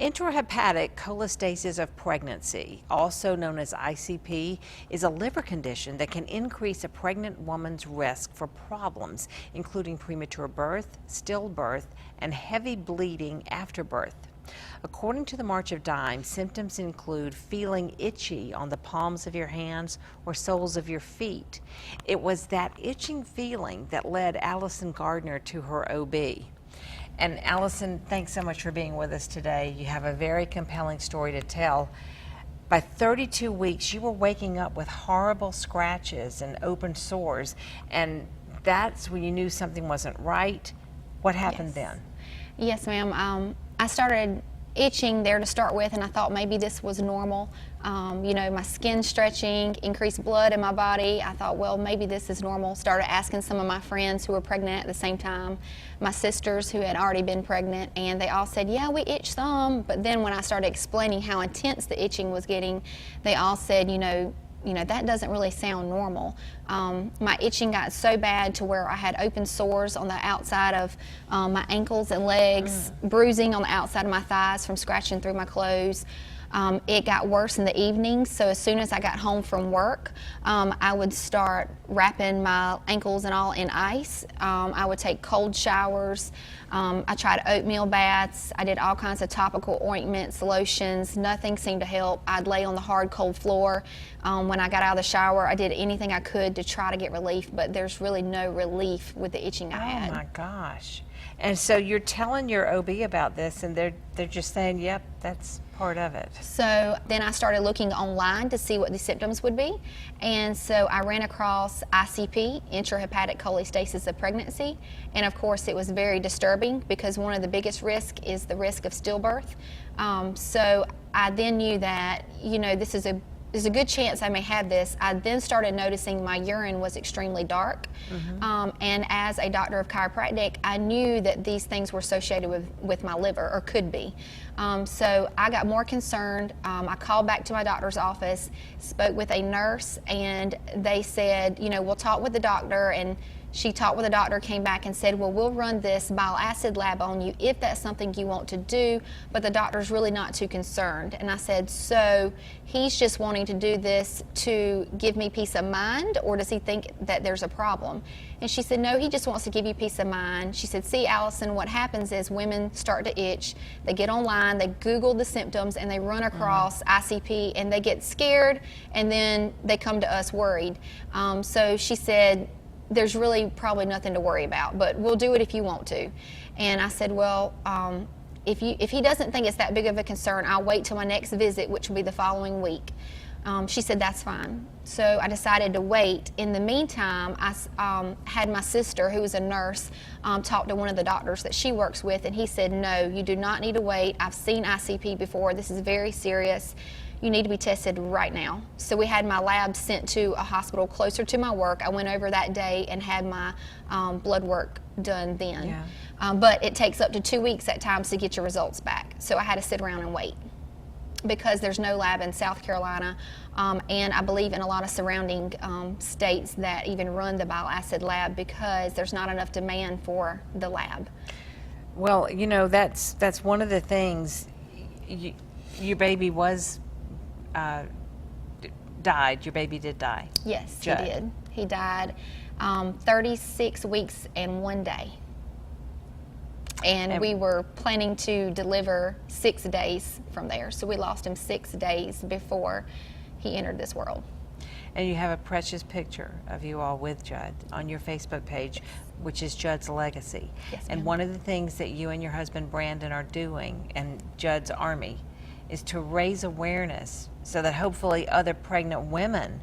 Intrahepatic cholestasis of pregnancy, also known as ICP, is a liver condition that can increase a pregnant woman's risk for problems, including premature birth, stillbirth, and heavy bleeding after birth. According to the March of Dimes, symptoms include feeling itchy on the palms of your hands or soles of your feet. It was that itching feeling that led Allison Gardner to her OB. And Allison, thanks so much for being with us today. You have a very compelling story to tell. By 32 weeks, you were waking up with horrible scratches and open sores, and that's when you knew something wasn't right. What happened then? Yes, ma'am. I started itching there to start with, and I thought maybe this was normal. You know, my skin stretching, increased blood in my body. I thought, well, maybe this is normal. Started asking some of my friends who were pregnant at the same time, my sisters who had already been pregnant, and they all said, yeah, we itch some. But then when I started explaining how intense the itching was getting, they all said, you know, that doesn't really sound normal. My itching got so bad to where I had open sores on the outside of my ankles and legs, bruising on the outside of my thighs from scratching through my clothes. It got worse in the evenings, so as soon as I got home from work, I would start wrapping my ankles and all in ice. I would take cold showers. I tried oatmeal baths. I did all kinds of topical ointments, lotions. Nothing seemed to help. I'd lay on the hard, cold floor. When I got out of the shower, I did anything I could to try to get relief, but there's really no relief with the itching I had. Oh my gosh. And so you're telling your OB about this, and they're just saying, yep, that's part of it. So then I started looking online to see what the symptoms would be, and so I ran across ICP, intrahepatic cholestasis of pregnancy, and of course it was very disturbing because one of the biggest risks is the risk of stillbirth. So I then knew that, you know, there's a good chance I may have this. I then started noticing my urine was extremely dark. And as a doctor of chiropractic, I knew that these things were associated with my liver, or could be. So I got more concerned. I called back to my doctor's office, spoke with a nurse, and they said, you know, we'll talk with the doctor. And she talked with the doctor, came back and said, well, we'll run this bile acid lab on you if that's something you want to do, but the doctor's really not too concerned. And I said, so he's just wanting to do this to give me peace of mind, or does he think that there's a problem? And she said, no, he just wants to give you peace of mind. She said, see, Allison, what happens is women start to itch, they get online, they Google the symptoms, and they run across ICP, and they get scared, and then they come to us worried. So she said, there's really probably nothing to worry about, but we'll do it if you want to. And I said, well, if he doesn't think it's that big of a concern, I'll wait till my next visit, which will be the following week. She said, that's fine. So I decided to wait. In the meantime, I had my sister, who was a nurse, talk to one of the doctors that she works with, and he said, no, you do not need to wait. I've seen ICP before. This is very serious. You need to be tested right now. So we had my lab sent to a hospital closer to my work. I went over that day and had my blood work done then. Yeah. But it takes up to 2 weeks at times to get your results back. So I had to sit around and wait because there's no lab in South Carolina, and I believe in a lot of surrounding states that even run the bile acid lab because there's not enough demand for the lab. Well, you know, that's one of the things. Your baby was died. Your baby did die. Yes, Judd. he did. He died 36 weeks and 1 day. And we were planning to deliver 6 days from there. So we lost him 6 days before he entered this world. And you have a precious picture of you all with Judd on your Facebook page, which is Judd's Legacy. Yes, and ma'am. one of the things that you and your husband Brandon are doing, and Judd's Army, is to raise awareness so that hopefully other pregnant women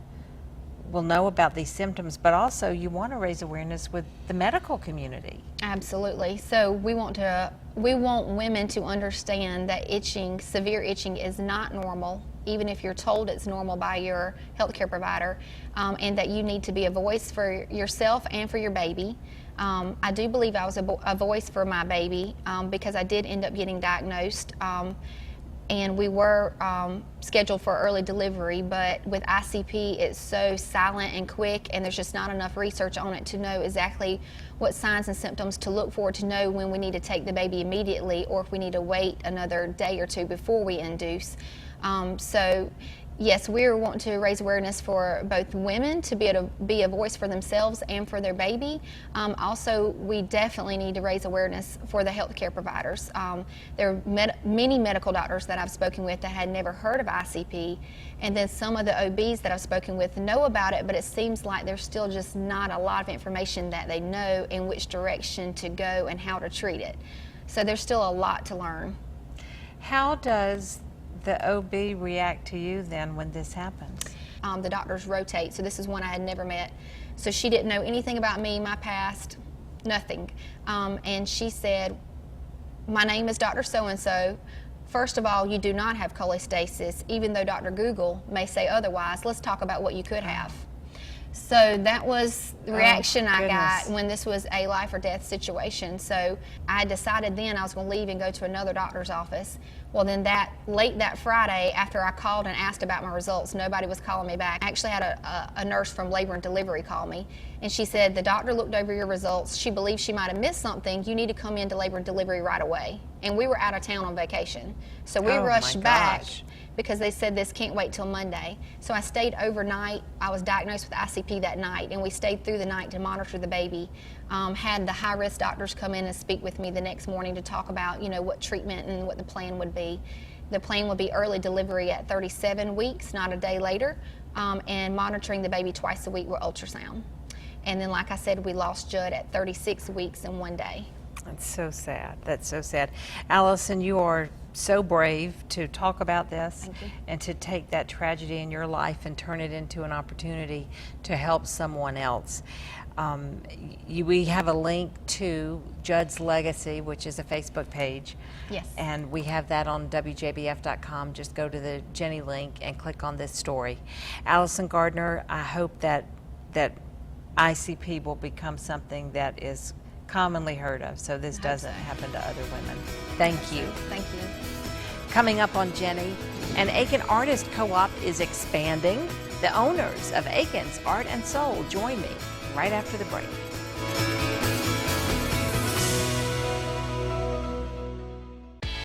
will know about these symptoms, but also you want to raise awareness with the medical community. Absolutely. So we want women to understand that itching, severe itching, is not normal, even if you're told it's normal by your healthcare provider, and that you need to be a voice for yourself and for your baby. I do believe I was a voice for my baby because I did end up getting diagnosed and we were scheduled for early delivery, but with ICP it's so silent and quick, and there's just not enough research on it to know exactly what signs and symptoms to look for to know when we need to take the baby immediately or if we need to wait another day or two before we induce. So yes, we're wanting to raise awareness for both women to be able to be a voice for themselves and for their baby. Also, we definitely need to raise awareness for the healthcare providers. There are many medical doctors that I've spoken with that had never heard of ICP, and then some of the OBs that I've spoken with know about it, but it seems like there's still just not a lot of information that they know in which direction to go and how to treat it. So there's still a lot to learn. How does the OB react to you then when this happens? The doctors rotate, so this is one I had never met. So she didn't know anything about me, my past, nothing. And she said, my name is Dr. So-and-so. First of all, you do not have cholestasis, even though Dr. Google may say otherwise. Let's talk about what you could have. So that was the reaction I got when this was a life or death situation. So I decided then I was going to leave and go to another doctor's office. Well, then late that Friday, after I called and asked about my results, nobody was calling me back. I actually had a nurse from labor and delivery call me, and she said, the doctor looked over your results. She believes she might have missed something. You need to come into labor and delivery right away. And we were out of town on vacation. So we rushed back because they said this can't wait till Monday. So I stayed overnight. I was diagnosed with ICP that night, and we stayed through the night to monitor the baby. Had the high-risk doctors come in and speak with me the next morning to talk about, what treatment and what the plan would be. The plan would be early delivery at 37 weeks, not a day later, and monitoring the baby twice a week with ultrasound. And then, like I said, we lost Judd at 36 weeks and 1 day. That's so sad. That's so sad. Allison, you are so brave to talk about this and to take that tragedy in your life and turn it into an opportunity to help someone else. We have a link to Judd's Legacy, which is a Facebook page. Yes. And we have that on WJBF.com. Just go to the Jennie link and click on this story. Allison Gardner, I hope that ICP will become something that is commonly heard of, so this doesn't happen to other women. Thank you. Thank you. Coming up on Jennie, an Aiken Artist Co-op is expanding. The owners of Aiken's Art and Soul join me right after the break.